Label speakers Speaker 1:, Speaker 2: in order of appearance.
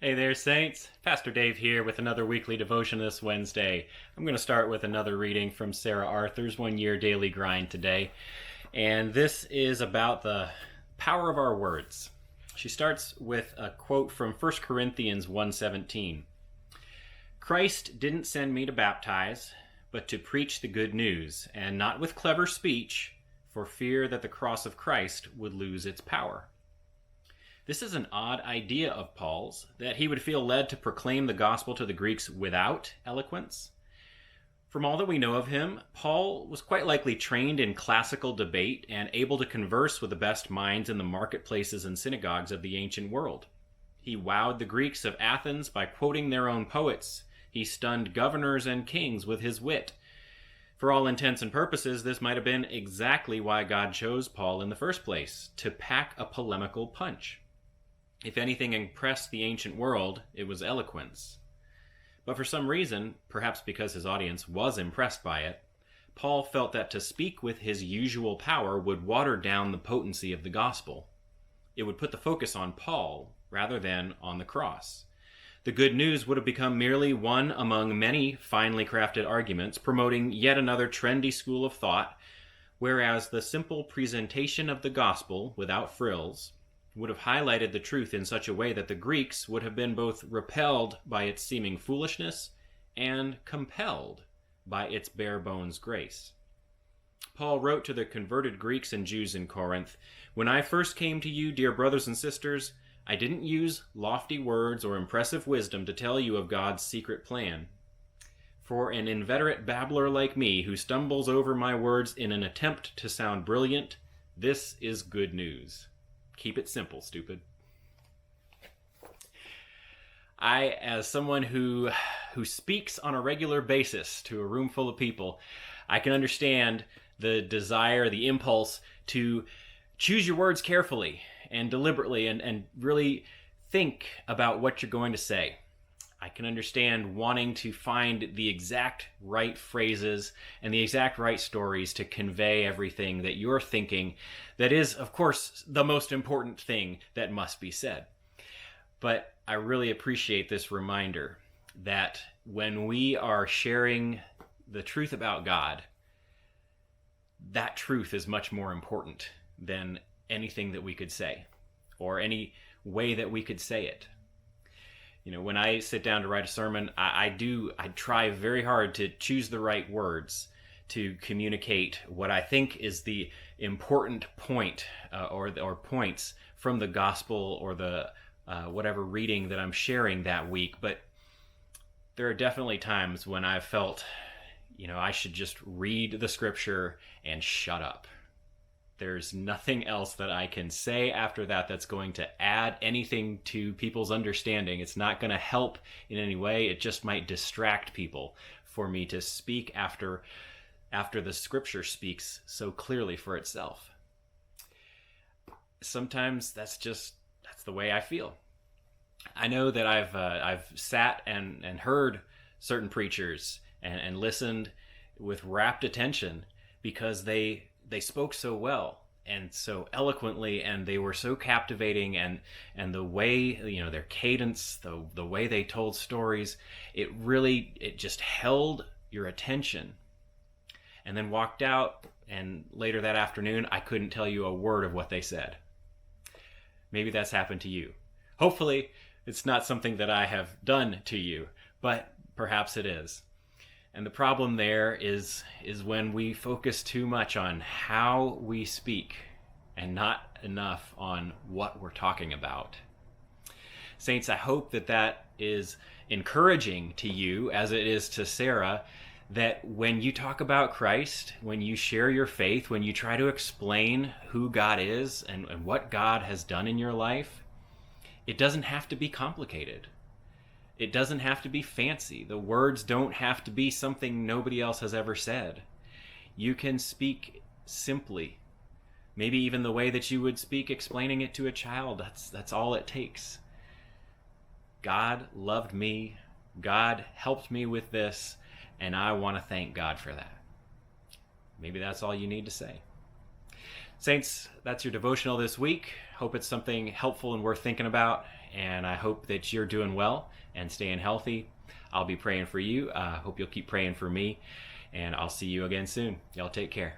Speaker 1: Hey there, Saints. Pastor Dave here with another weekly devotion this Wednesday. I'm going to start with another reading from Sarah Arthur's 1 Year Daily Grind today. And this is about the power of our words. She starts with a quote from 1 Corinthians 1:17. Christ didn't send me to baptize, but to preach the good news, and not with clever speech, for fear that the cross of Christ would lose its power. This is an odd idea of Paul's, that he would feel led to proclaim the gospel to the Greeks without eloquence. From all that we know of him, Paul was quite likely trained in classical debate and able to converse with the best minds in the marketplaces and synagogues of the ancient world. He wowed the Greeks of Athens by quoting their own poets. He stunned governors and kings with his wit. For all intents and purposes, this might have been exactly why God chose Paul in the first place, to pack a polemical punch. If anything impressed the ancient world, it was eloquence. But for some reason, perhaps because his audience was impressed by it, Paul felt that to speak with his usual power would water down the potency of the gospel. It would put the focus on Paul rather than on the cross. The good news would have become merely one among many finely crafted arguments promoting yet another trendy school of thought, whereas the simple presentation of the gospel without frills would have highlighted the truth in such a way that the Greeks would have been both repelled by its seeming foolishness and compelled by its bare bones grace. Paul wrote to the converted Greeks and Jews in Corinth, "When I first came to you, dear brothers and sisters, I didn't use lofty words or impressive wisdom to tell you of God's secret plan. For an inveterate babbler like me, who stumbles over my words in an attempt to sound brilliant, this is good news. Keep it simple, stupid." I, as someone who speaks on a regular basis to a room full of people, I can understand the desire, the impulse to choose your words carefully and deliberately and really think about what you're going to say. I can understand wanting to find the exact right phrases and the exact right stories to convey everything that you're thinking that is, of course, the most important thing that must be said. But I really appreciate this reminder that when we are sharing the truth about God, that truth is much more important than anything that we could say or any way that we could say it. You know, when I sit down to write a sermon, I try very hard to choose the right words to communicate what I think is the important point or points from the gospel or the whatever reading that I'm sharing that week. But there are definitely times when I've felt, I should just read the scripture and shut up. There's nothing else that I can say after that that's going to add anything to people's understanding. It's not going to help in any way. It just might distract people for me to speak after the scripture speaks so clearly for itself. Sometimes that's the way I feel. I know that I've sat and heard certain preachers and listened with rapt attention because they spoke so well and so eloquently, and they were so captivating, and the way, their cadence, the way they told stories, it just held your attention. And then walked out, and later that afternoon, I couldn't tell you a word of what they said. Maybe that's happened to you. Hopefully, it's not something that I have done to you, but perhaps it is. And the problem there is when we focus too much on how we speak and not enough on what we're talking about. Saints, I hope that is encouraging to you as it is to Sarah, that when you talk about Christ, when you share your faith, when you try to explain who God is and what God has done in your life, it doesn't have to be complicated. It doesn't have to be fancy. The words don't have to be something nobody else has ever said. You can speak simply, maybe even the way that you would speak explaining it to a child. That's all it takes. God loved me. God helped me with this, and I want to thank God for that. Maybe that's all you need to say. Saints, that's your devotional this week. Hope it's something helpful and worth thinking about, and I hope that you're doing well and staying healthy. I'll be praying for you. Hope you'll keep praying for me, and I'll see you again soon. Y'all take care.